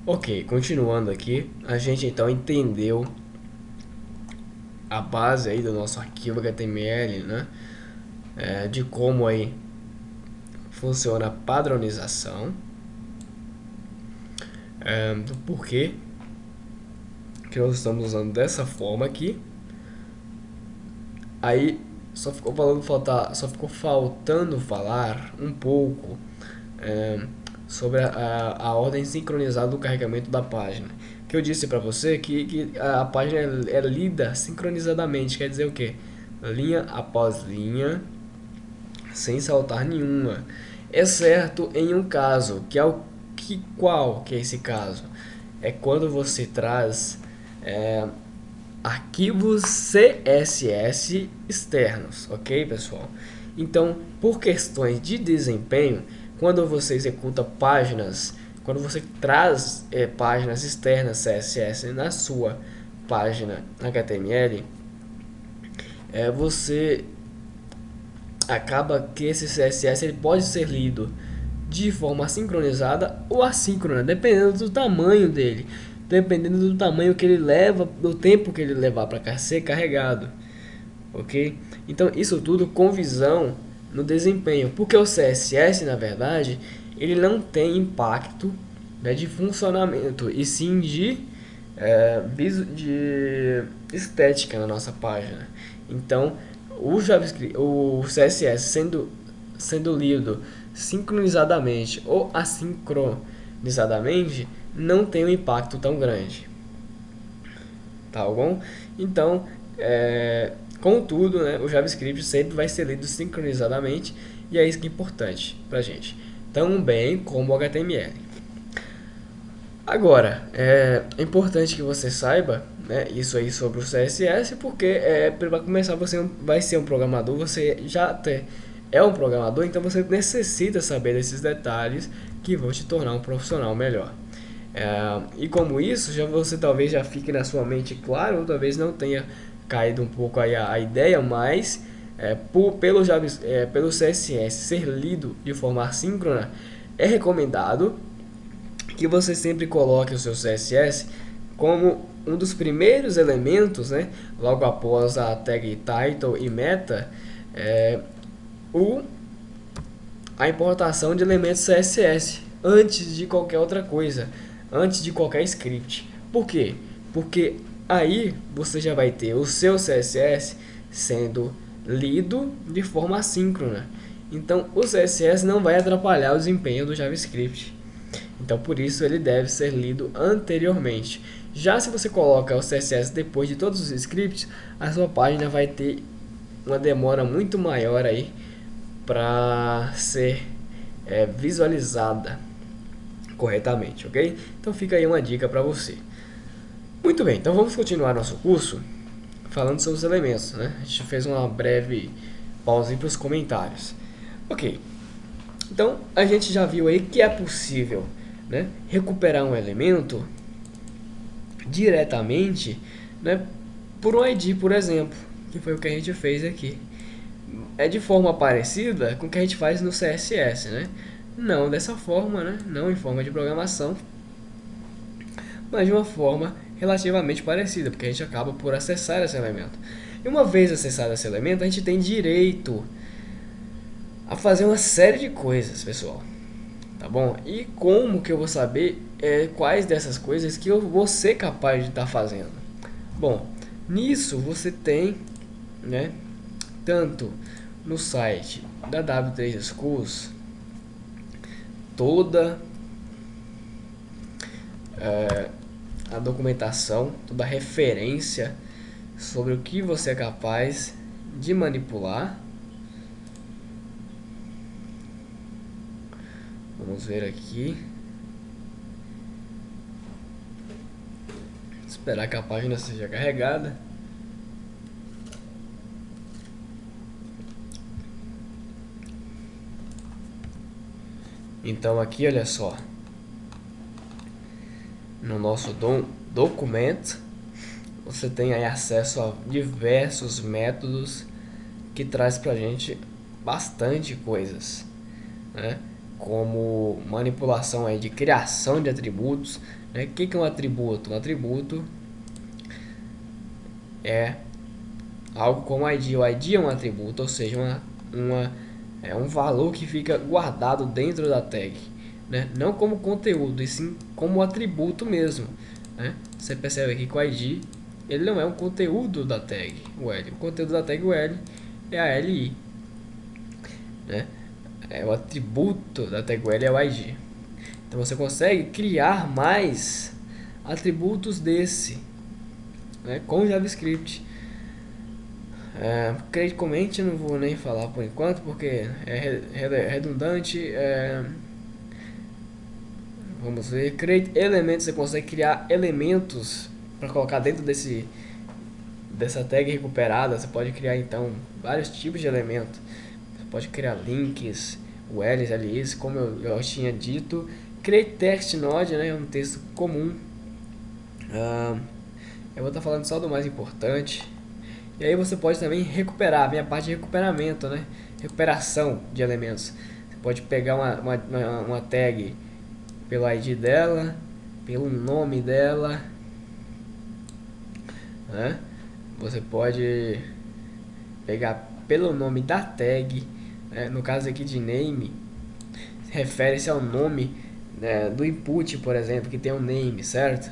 Ok, continuando aqui, a gente então entendeu a base aí do nosso arquivo HTML, né? De como aí funciona a padronização, do porquê que nós estamos usando dessa forma aqui. Aí só ficou faltando falar um pouco é, sobre a ordem sincronizada do carregamento da página. Que eu disse para você que a página é lida sincronizadamente, quer dizer o quê? Linha após linha, sem saltar nenhuma, exceto em um caso, que é o que qual que é esse caso? É quando você traz é, arquivos CSS externos, ok, pessoal? Então, por questões de desempenho, quando você executa páginas, quando você traz páginas externas CSS na sua página HTML, você acaba que esse CSS ele pode ser lido de forma sincronizada ou assíncrona, dependendo do tamanho dele, dependendo do tamanho que ele leva, do tempo que ele levar para ser carregado, ok? Então isso tudo com visão no desempenho, porque o CSS na verdade ele não tem impacto, né, de funcionamento e sim de estética na nossa página. Então o JavaScript, o CSS sendo lido sincronizadamente ou assincronizadamente não tem um impacto tão grande, tá bom? Então, contudo, né, o JavaScript sempre vai ser lido sincronizadamente e é isso que é importante pra gente, também como o HTML. Agora, é importante que você saiba, né, isso aí sobre o CSS, porque para começar você vai ser um programador, você já até é um programador, então você necessita saber desses detalhes que vão te tornar um profissional melhor. E como isso, já você talvez já fique na sua mente claro, ou talvez não tenha caído um pouco aí a ideia, mas pelo CSS ser lido de forma assíncrona, é recomendado que você sempre coloque o seu CSS como um dos primeiros elementos, né, logo após a tag title e meta, é, o, a importação de elementos CSS antes de qualquer outra coisa, antes de qualquer script. Por quê? Porque aí você já vai ter o seu CSS sendo lido de forma assíncrona. Então o CSS não vai atrapalhar o desempenho do JavaScript. Então, por isso, ele deve ser lido anteriormente. Já se você coloca o CSS depois de todos os scripts, a sua página vai ter uma demora muito maior aí para ser visualizada corretamente, ok? Então fica aí uma dica para você. Muito bem, então vamos continuar nosso curso falando sobre os elementos, né? A gente fez uma breve pausa para os comentários. Ok, então a gente já viu aí que é possível, né, recuperar um elemento diretamente, né, por um ID, por exemplo, que foi o que a gente fez aqui. É de forma parecida com o que a gente faz no CSS, né? Não dessa forma, né? Não em forma de programação, mas de uma forma relativamente parecida, porque a gente acaba por acessar esse elemento. E uma vez acessado esse elemento, a gente tem direito a fazer uma série de coisas, pessoal. Tá bom? E como que eu vou saber quais dessas coisas que eu vou ser capaz de estar fazendo? Bom, nisso você tem, né, tanto no site da W3 Schools toda a documentação, toda a referência sobre o que você é capaz de manipular. Vamos ver aqui. Esperar que a página seja carregada. Então aqui, olha só, no nosso documento, você tem aí acesso a diversos métodos que traz pra gente bastante coisas, né? como manipulação aí de criação de atributos, né? O que é um atributo? Um atributo é algo como ID. O ID é um atributo, ou seja, é um valor que fica guardado dentro da tag, né? Não como conteúdo, e sim como atributo mesmo, né? Você percebe aqui que o ID ele não é um conteúdo da tag UL. O conteúdo da tag UL é a LI, né? É o atributo da tag UL é o ID. Então você consegue criar mais atributos desse, né, com JavaScript. Create comment eu não vou nem falar por enquanto porque é redundante. Vamos ver. Create elementos, você consegue criar elementos para colocar dentro dessa tag recuperada. Você pode criar então vários tipos de elementos. Você pode criar links, URLs, LIs, como eu tinha dito. Create text node, né, é um texto comum. Eu vou estar falando só do mais importante. E aí você pode também recuperar, vem a parte de recuperamento, né? Recuperação de elementos. Você pode pegar uma tag pelo ID dela, pelo nome dela, né? Você pode pegar pelo nome da tag, né? No caso aqui de name, refere-se ao nome, né, do input, por exemplo, que tem um name, certo?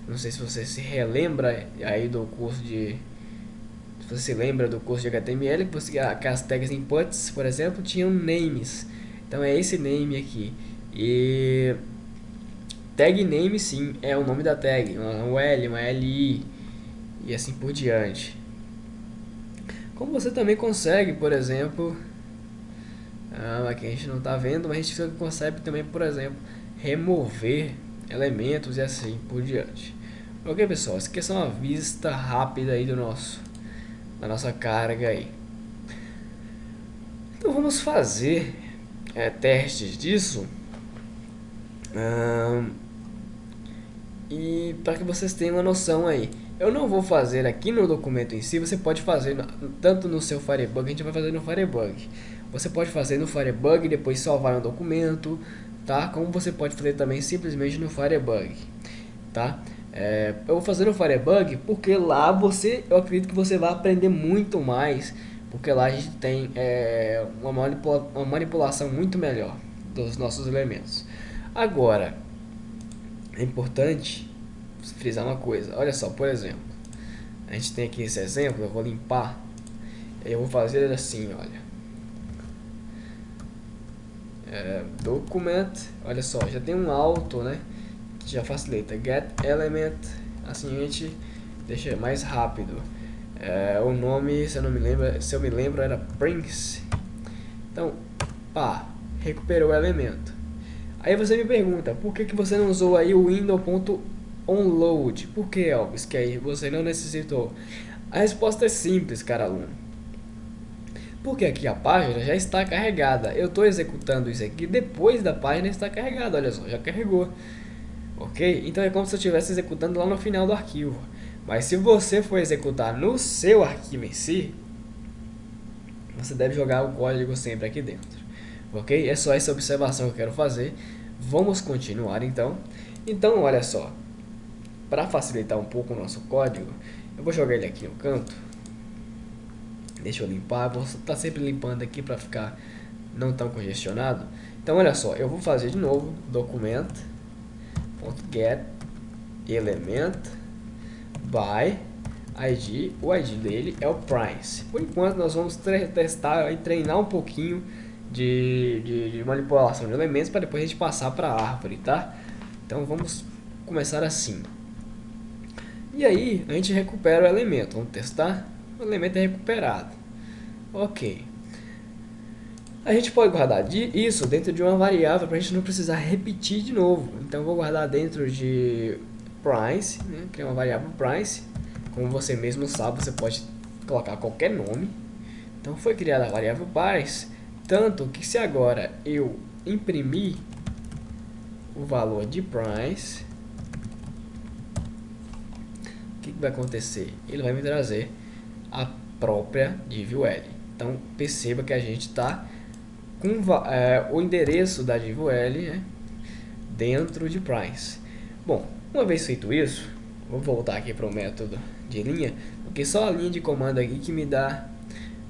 Não sei se você se relembra aí do curso de... Se você se lembra do curso de HTML, que as tags inputs, por exemplo, tinham names. Então é esse name aqui. E tag name, sim, é o nome da tag. Um L, uma LI e assim por diante. Como você também consegue, por exemplo... aqui a gente não está vendo, mas a gente consegue também, por exemplo, remover elementos e assim por diante. Ok, pessoal, essa aqui é só uma vista rápida aí da nossa carga aí. Então vamos fazer testes disso. E para que vocês tenham uma noção aí. Eu não vou fazer aqui no documento em si, você pode fazer tanto no seu Firebug, a gente vai fazer no Firebug. Você pode fazer no Firebug e depois salvar no documento, tá? Como você pode fazer também simplesmente no Firebug, tá? Eu vou fazer no Firebug porque lá eu acredito que você vai aprender muito mais, porque lá a gente tem uma manipulação muito melhor dos nossos elementos. Agora, é importante frisar uma coisa. Olha só, por exemplo, a gente tem aqui esse exemplo, eu vou limpar, eu vou fazer assim, olha. Document, olha só, já tem um auto, né, que já facilita. Get element, assim a gente deixa mais rápido. O nome, se eu me lembro, era Prince. Então, recuperou o elemento. Aí você me pergunta, por que você não usou aí o window.onload? Por que, Elvis, que aí você não necessitou? A resposta é simples, cara aluno. Porque aqui a página já está carregada. Eu estou executando isso aqui depois da página estar carregada. Olha só, já carregou. Ok? Então é como se eu estivesse executando lá no final do arquivo. Mas se você for executar no seu arquivo em si, você deve jogar o código sempre aqui dentro. Ok? É só essa observação que eu quero fazer. Vamos continuar então. Então, olha só. Para facilitar um pouco o nosso código, eu vou jogar ele aqui no canto. Deixa eu limpar. Vou estar sempre limpando aqui para ficar não tão congestionado. Então, olha só. Eu vou fazer de novo. Document.get element by ID. O ID dele é o Price. Por enquanto, nós vamos testar e treinar um pouquinho de manipulação de elementos para depois a gente passar para a árvore, tá? Então vamos começar assim. E aí a gente recupera o elemento. Vamos testar? O elemento é recuperado. Ok. A gente pode guardar isso dentro de uma variável para a gente não precisar repetir de novo. Então vou guardar dentro de price, né? Criar uma variável price. Como você mesmo sabe, você pode colocar qualquer nome. Então foi criada a variável price. Tanto que se agora eu imprimir o valor de price, o que vai acontecer? Ele vai me trazer a própria div UL. Então perceba que a gente está com o endereço da div UL, né, dentro de price. Bom, uma vez feito isso, vou voltar aqui para o método de linha, porque só a linha de comando aqui que me dá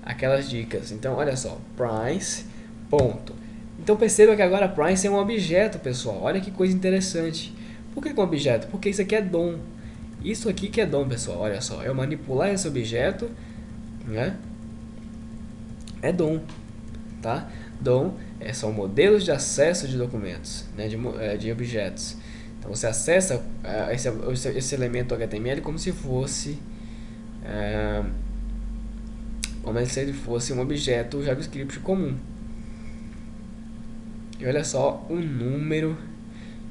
aquelas dicas. Então, olha só, price, ponto. Então perceba que agora price é um objeto, pessoal. Olha que coisa interessante. Por que um objeto? Porque isso aqui é DOM. Isso aqui que é DOM, pessoal. Olha só, eu manipular esse objeto, né? É DOM, tá? DOM são modelos de acesso de documentos, né? De objetos. Então você acessa esse elemento HTML como se fosse um objeto JavaScript comum. E olha só o número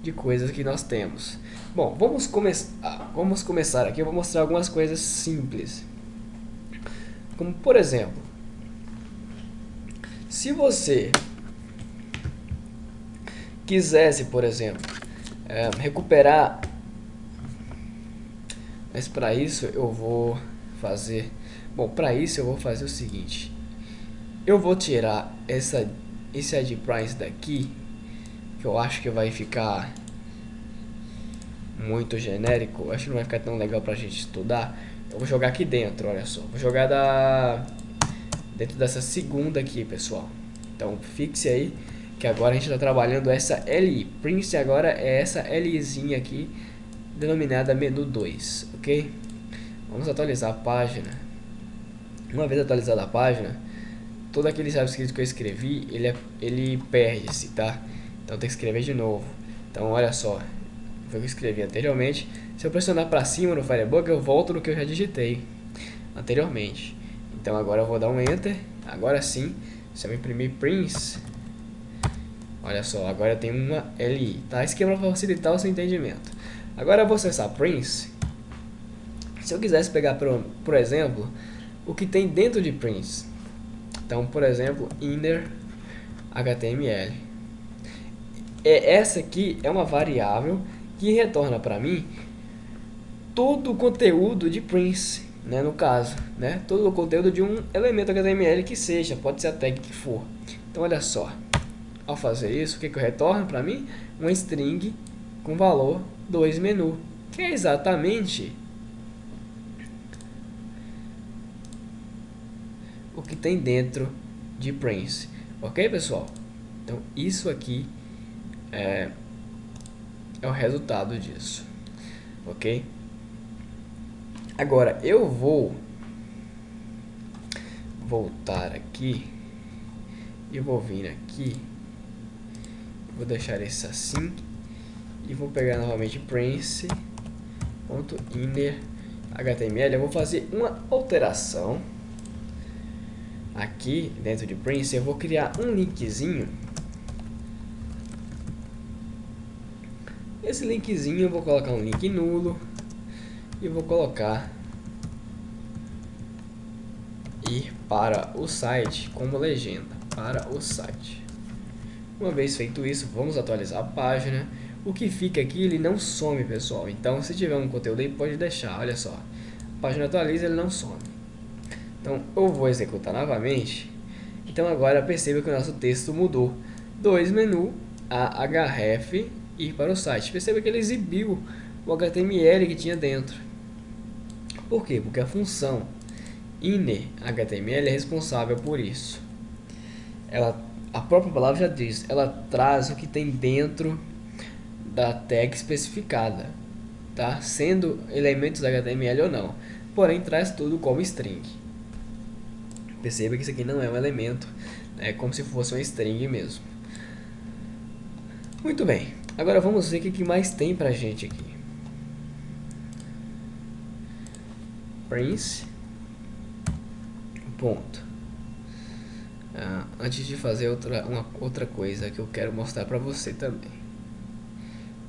de coisas que nós temos. Bom, vamos começar aqui. Eu vou mostrar algumas coisas simples. Como, por exemplo, se você quisesse, por exemplo, recuperar, mas para isso eu vou fazer, o seguinte. Eu vou tirar esse ID price daqui, que eu acho que vai ficar muito genérico, acho que não vai ficar tão legal pra gente estudar. Eu vou jogar aqui dentro, olha só. Vou jogar dentro dessa segunda aqui, pessoal. Então fixe aí que agora a gente está trabalhando essa LI. Prince agora é essa LIzinha aqui, denominada menu 2, ok? Vamos atualizar a página. Uma vez atualizada a página, todo aquele JavaScript que eu escrevi, ele perde-se, tá? Então tem que escrever de novo. Então olha só, foi o que eu escrevi anteriormente. Se eu pressionar para cima no Firebug, eu volto no que eu já digitei anteriormente. Então agora eu vou dar um Enter. Agora sim, se eu imprimir Prince, olha só, agora tem uma LI, tá? Isso aqui é para facilitar o seu entendimento. Agora eu vou acessar Prince. Se eu quisesse pegar, por exemplo, o que tem dentro de Prince. Então, por exemplo, inner HTML. Essa aqui é uma variável que retorna para mim todo o conteúdo de Prince, né, no caso, né, todo o conteúdo de um elemento HTML que seja, pode ser a tag que for. Então, olha só, ao fazer isso, o que eu retorno para mim? Uma string com valor 2 menu, que é exatamente o que tem dentro de Prince, ok, pessoal? Então, isso aqui é o resultado disso, ok? Agora eu vou voltar aqui e vou vir aqui, vou deixar isso assim e vou pegar novamente Prince.inner.html. Eu vou fazer uma alteração aqui dentro de Prince. Eu vou criar um linkzinho. Esse linkzinho eu vou colocar um link nulo e vou colocar ir para o site como legenda, para o site. Uma vez feito isso, vamos atualizar a página. O que fica aqui, ele não some, pessoal. Então, se tiver um conteúdo aí, pode deixar, olha só. A página atualiza, ele não some. Então, eu vou executar novamente. Então, agora perceba que o nosso texto mudou. 2 menu, a href, ir para o site. Perceba que ele exibiu o HTML que tinha dentro. Por quê? Porque a função inner.html é responsável por isso. A própria palavra já diz, ela traz o que tem dentro da tag especificada, tá? Sendo elementos HTML ou não. Porém, traz tudo como string. Perceba que isso aqui não é um elemento, é como se fosse uma string mesmo. Muito bem, agora vamos ver o que mais tem pra gente aqui. Prince. Ponto. Antes de fazer outra coisa que eu quero mostrar pra você também.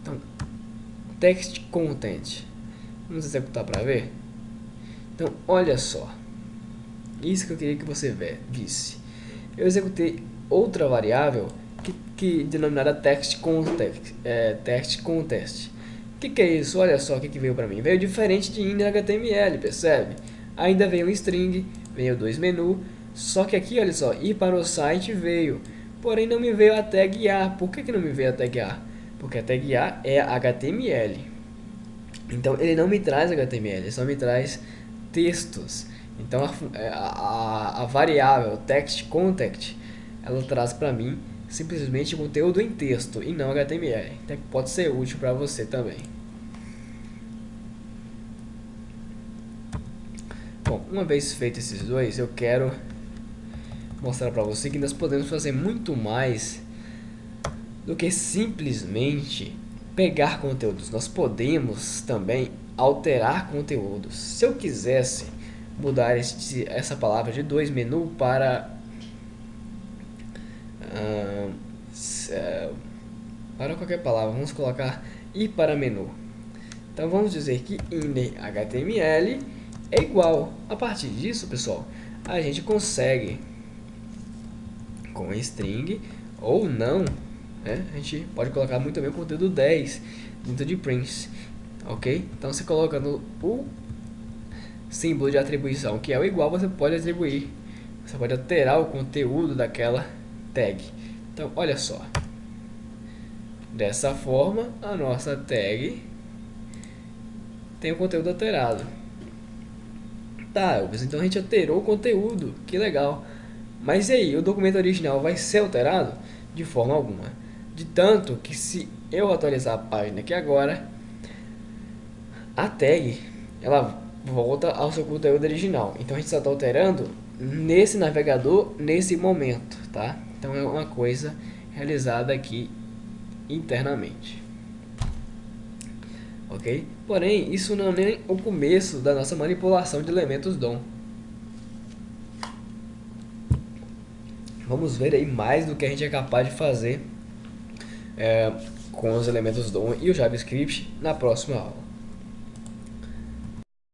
Então, text content. Vamos executar para ver? Então, olha só. Isso que eu queria que você visse. Eu executei outra variável que denominada text context. Text context. O que é isso? Olha só o que veio para mim. Veio diferente de inner.html, percebe? Ainda veio um string, veio 2 menu. Só que aqui, olha só, ir para o site veio porém não me veio a tag A. Por que não me veio a tag A? Porque a tag A é HTML. Então ele não me traz HTML, ele só me traz textos. Então a variável text content, ela traz para mim simplesmente conteúdo em texto e não HTML. Então pode ser útil para você também. Bom, uma vez feito esses dois, eu quero mostrar para você que nós podemos fazer muito mais do que simplesmente pegar conteúdos. Nós podemos também alterar conteúdos. Se eu quisesse mudar essa palavra de dois menu para para qualquer palavra, vamos colocar ir para menu. Então vamos dizer que inner HTML é igual. A partir disso, pessoal, a gente consegue com string ou não, né? A gente pode colocar muito bem o conteúdo 10 dentro de prints, ok? Então você colocando o símbolo de atribuição que é o igual, você pode atribuir, você pode alterar o conteúdo daquela tag. Então olha só, dessa forma a nossa tag tem o conteúdo alterado. Tá, Elvis, então a gente alterou o conteúdo, que legal. Mas e aí, o documento original vai ser alterado? De forma alguma. De tanto que se eu atualizar a página aqui agora, a tag, ela volta ao seu conteúdo original. Então a gente só está alterando nesse navegador, nesse momento, tá? Então é uma coisa realizada aqui internamente. Ok? Porém, isso não é nem o começo da nossa manipulação de elementos DOM. Vamos ver aí mais do que a gente é capaz de fazer com os elementos DOM e o JavaScript na próxima aula.